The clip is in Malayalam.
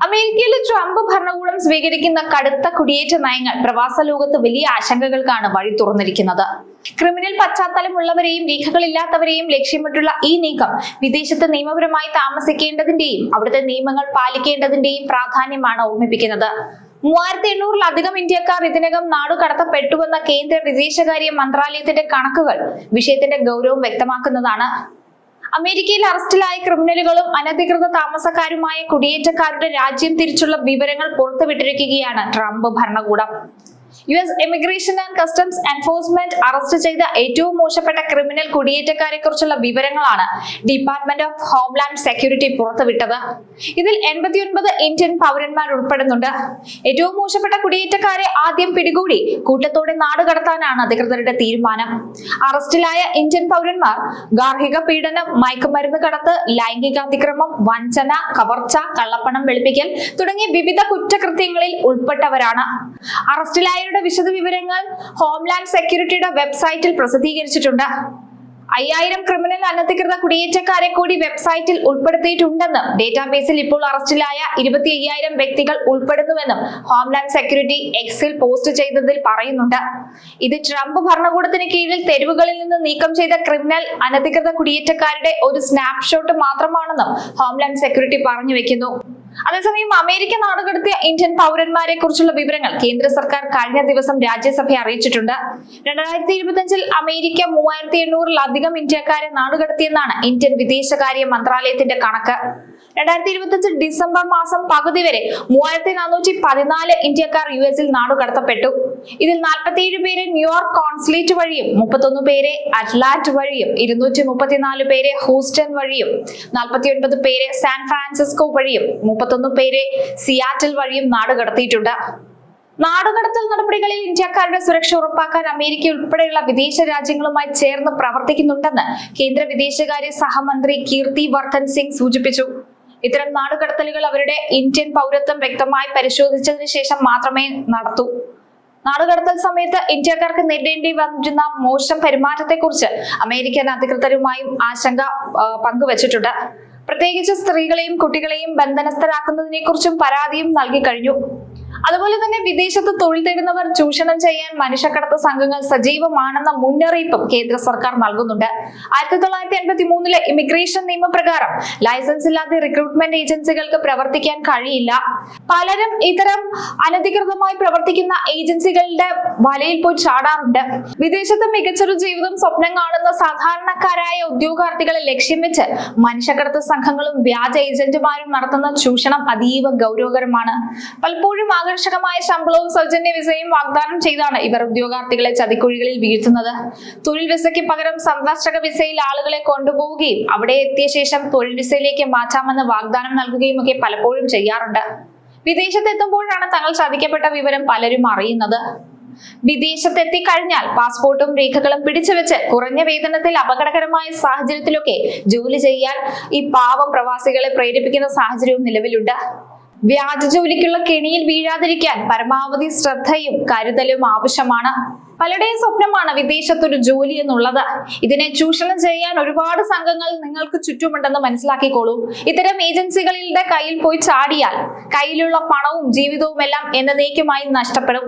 അമേരിക്കയിലെ ട്രംപ് ഭരണകൂടം സ്വീകരിക്കുന്ന കടുത്ത കുടിയേറ്റ നയങ്ങൾ പ്രവാസ ലോകത്ത് വലിയ ആശങ്കകൾക്കാണ് വഴി തുറന്നിരിക്കുന്നത്. ക്രിമിനൽ പശ്ചാത്തലമുള്ളവരെയും രേഖകളില്ലാത്തവരെയും ലക്ഷ്യമിട്ടുള്ള ഈ നീക്കം വിദേശത്ത് നിയമപരമായി താമസിക്കേണ്ടതിന്റെയും അവിടുത്തെ നിയമങ്ങൾ പാലിക്കേണ്ടതിന്റെയും പ്രാധാന്യമാണ് ഓർമ്മിപ്പിക്കുന്നത്. 3800-ലധികം ഇന്ത്യക്കാർ ഇതിനകം നാടുകടത്തപ്പെട്ടുവെന്ന കേന്ദ്ര വിദേശകാര്യ മന്ത്രാലയത്തിന്റെ കണക്കുകൾ വിഷയത്തിന്റെ ഗൗരവം വ്യക്തമാക്കുന്നതാണ്. അമേരിക്കയിൽ അറസ്റ്റിലായ ക്രിമിനലുകളും അനധികൃത താമസക്കാരുമായ കുടിയേറ്റക്കാരുടെ രാജ്യം തിരിച്ചുള്ള വിവരങ്ങൾ പുറത്തുവിട്ടിരിക്കുകയാണ് ട്രംപ് ഭരണകൂടം. US immigration and customs enforcement arrest ചെയ്ത ഏറ്റവും മോശപ്പെട്ട ക്രിമിനൽ കുടിയേറ്റക്കാരെ കുറിച്ചുള്ള വിവരങ്ങളാണ് ഡിപ്പാർട്ട്മെന്റ് ഓഫ് ഹോംലാൻഡ് സെക്യൂരിറ്റി പുറത്തുവിട്ടത്. ഇതിൽ 89 ഇന്ത്യൻ പൗരന്മാർ ഉൾപ്പെടുന്നുണ്ട്. ഏറ്റവും മോശപ്പെട്ട കുടിയേറ്റക്കാരെ ആദ്യം പിടികൂടി കൂട്ടത്തോടെ നാടുകടത്താനാണ് അധികൃതരുടെ തീരുമാനം. അറസ്റ്റിലായ ഇന്ത്യൻ പൗരന്മാർ ഗാർഹിക പീഡനം, മയക്കുമരുന്ന് കടത്ത്, ലൈംഗികാതിക്രമം, വഞ്ചന, കവർച്ച, കള്ളപ്പണം വെളുപ്പിക്കൽ തുടങ്ങിയ വിവിധ കുറ്റകൃത്യങ്ങളിൽ ഉൾപ്പെട്ടവരാണ്. അറസ്റ്റിലായ വിശദവിവരങ്ങൾ ഹോംലാൻഡ് സെക്യൂരിറ്റിയുടെ വെബ്സൈറ്റിൽ പ്രസിദ്ധീകരിച്ചിട്ടുണ്ട്. 5000 ക്രിമിനൽ അനധികൃത കുടിയേറ്റക്കാരെ കൂടി വെബ്സൈറ്റിൽ ഉൾപ്പെടുത്തിയിട്ടുണ്ടെന്നും ഡേറ്റാബേസിൽ ഇപ്പോൾ അറസ്റ്റിലായ 25,000 വ്യക്തികൾ ഉൾപ്പെടുന്നുവെന്നും ഹോംലാൻഡ് സെക്യൂരിറ്റി എക്സിൽ പോസ്റ്റ് ചെയ്തതിൽ പറയുന്നുണ്ട്. ഇത് ട്രംപ് ഭരണകൂടത്തിന് കീഴിൽ തെരുവുകളിൽ നിന്ന് നീക്കം ചെയ്ത ക്രിമിനൽ അനധികൃത കുടിയേറ്റക്കാരുടെ ഒരു സ്നാപ്ഷോട്ട് മാത്രമാണെന്നും ഹോംലാൻഡ് സെക്യൂരിറ്റി പറഞ്ഞു വെക്കുന്നു. അതേസമയം അമേരിക്ക നാടുകടത്തിയ ഇന്ത്യൻ പൗരന്മാരെ കുറിച്ചുള്ള വിവരങ്ങൾ കേന്ദ്ര സർക്കാർ കഴിഞ്ഞ ദിവസം രാജ്യസഭയെ അറിയിച്ചിട്ടുണ്ട്. 2025-ൽ അമേരിക്ക 3800-ലധികം ഇന്ത്യക്കാരെ നാടുകടത്തിയെന്നാണ് ഇന്ത്യൻ വിദേശകാര്യ മന്ത്രാലയത്തിന്റെ കണക്ക്. 2025 ഡിസംബർ മാസം പകുതി വരെ 3414 ഇന്ത്യക്കാർ US-ൽ നാടുകടത്തപ്പെട്ടു. ഇതിൽ 47 പേരെ ന്യൂയോർക്ക് കോൺസുലേറ്റ് വഴിയും, 31 പേരെ അറ്റ്ലാന്റ വഴിയും, 234 പേരെ ഹൂസ്റ്റൺ വഴിയും, 49 പേരെ സാൻ ഫ്രാൻസിസ്കോ വഴിയും, 31 പേരെ സിയാറ്റിൽ വഴിയും നാടുകടത്തിയിട്ടുണ്ട്. നാടുകടത്തൽ നടപടികളിൽ ഇന്ത്യക്കാരുടെ സുരക്ഷ ഉറപ്പാക്കാൻ അമേരിക്ക ഉൾപ്പെടെയുള്ള വിദേശ രാജ്യങ്ങളുമായി ചേർന്ന് പ്രവർത്തിക്കുന്നുണ്ടെന്ന് കേന്ദ്ര വിദേശകാര്യ സഹമന്ത്രി കീർത്തി വർദ്ധൻ സിംഗ് സൂചിപ്പിച്ചു. ഇത്തരം നാടുകടത്തലുകൾ അവരുടെ ഇന്ത്യൻ പൗരത്വം വ്യക്തമായി പരിശോധിച്ചതിന് ശേഷം മാത്രമേ നടത്തൂ. നാടുകടത്തൽ സമയത്ത് ഇന്ത്യക്കാർക്ക് നേരിടേണ്ടി വന്നിരുന്ന മോശം പെരുമാറ്റത്തെക്കുറിച്ച് അമേരിക്കൻ അധികൃതരുമായും ആശങ്ക പങ്കുവച്ചിട്ടുണ്ട്. പ്രത്യേകിച്ച് സ്ത്രീകളെയും കുട്ടികളെയും ബന്ധനസ്ഥരാക്കുന്നതിനെ കുറിച്ചും പരാതിയും നൽകി കഴിഞ്ഞു. അതുപോലെ തന്നെ വിദേശത്ത് തൊഴിൽ തേടുന്നവർ ചൂഷണം ചെയ്യാൻ മനുഷ്യക്കടത്ത് സംഘങ്ങൾ സജീവമാണെന്ന മുന്നറിയിപ്പും കേന്ദ്ര സർക്കാർ നൽകുന്നുണ്ട്. 1983-ലെ ഇമിഗ്രേഷൻ നിയമപ്രകാരം ലൈസൻസ് ഇല്ലാതെ റിക്രൂട്ട്മെന്റ് ഏജൻസികൾക്ക് പ്രവർത്തിക്കാൻ കഴിയില്ല. പലരും ഇത്തരം അനധികൃതമായി പ്രവർത്തിക്കുന്ന ഏജൻസികളുടെ വലയിൽ പോയി ചാടാറുണ്ട്. വിദേശത്ത് മികച്ചൊരു ജീവിതം സ്വപ്നം കാണുന്ന സാധാരണക്കാരായ ഉദ്യോഗാർത്ഥികളെ ലക്ഷ്യം വെച്ച് മനുഷ്യക്കടത്ത് സംഘങ്ങളും വ്യാജ ഏജന്റുമാരും നടത്തുന്ന ചൂഷണം അതീവ ഗൗരവകരമാണ്. പലപ്പോഴും ആകർഷകമായ ശമ്പളവും സൗജന്യ വിസയും വാഗ്ദാനം ചെയ്താണ് ഇവർ ഉദ്യോഗാർത്ഥികളെ ചതിക്കുഴികളിൽ വീഴ്ത്തുന്നത്. തൊഴിൽ വിസയ്ക്ക് പകരം സന്ദർശക വിസയിൽ ആളുകളെ കൊണ്ടുപോവുകയും അവിടെ എത്തിയ ശേഷം തൊഴിൽ വിസയിലേക്ക് മാറ്റാമെന്ന് വാഗ്ദാനം നൽകുകയും ഒക്കെ പലപ്പോഴും ചെയ്യാറുണ്ട്. വിദേശത്തെത്തുമ്പോഴാണ് തങ്ങൾ ചതിക്കപ്പെട്ട വിവരം പലരും അറിയുന്നത്. വിദേശത്തെത്തി കഴിഞ്ഞാൽ പാസ്പോർട്ടും രേഖകളും പിടിച്ചുവെച്ച് കുറഞ്ഞ വേതനത്തിൽ അപകടകരമായ സാഹചര്യത്തിലൊക്കെ ജോലി ചെയ്യാൻ ഈ പാവം പ്രവാസികളെ പ്രേരിപ്പിക്കുന്ന സാഹചര്യവും നിലവിലുണ്ട്. വ്യാജ ജോലിക്കുള്ള കെണിയിൽ വീഴാതിരിക്കാൻ പരമാവധി ശ്രദ്ധയും കരുതലും ആവശ്യമാണ്. പലരുടെയും സ്വപ്നമാണ് വിദേശത്തൊരു ജോലി എന്നുള്ളത്. ഇതിനെ ചൂഷണം ചെയ്യാൻ ഒരുപാട് സംഘങ്ങൾ നിങ്ങൾക്ക് ചുറ്റുമുണ്ടെന്ന് മനസ്സിലാക്കിക്കോളൂ. ഇത്തരം ഏജൻസികളുടെ കയ്യിൽ പോയി ചാടിയാൽ കയ്യിലുള്ള പണവും ജീവിതവും എല്ലാം എന്നേക്കുമായി നഷ്ടപ്പെടും.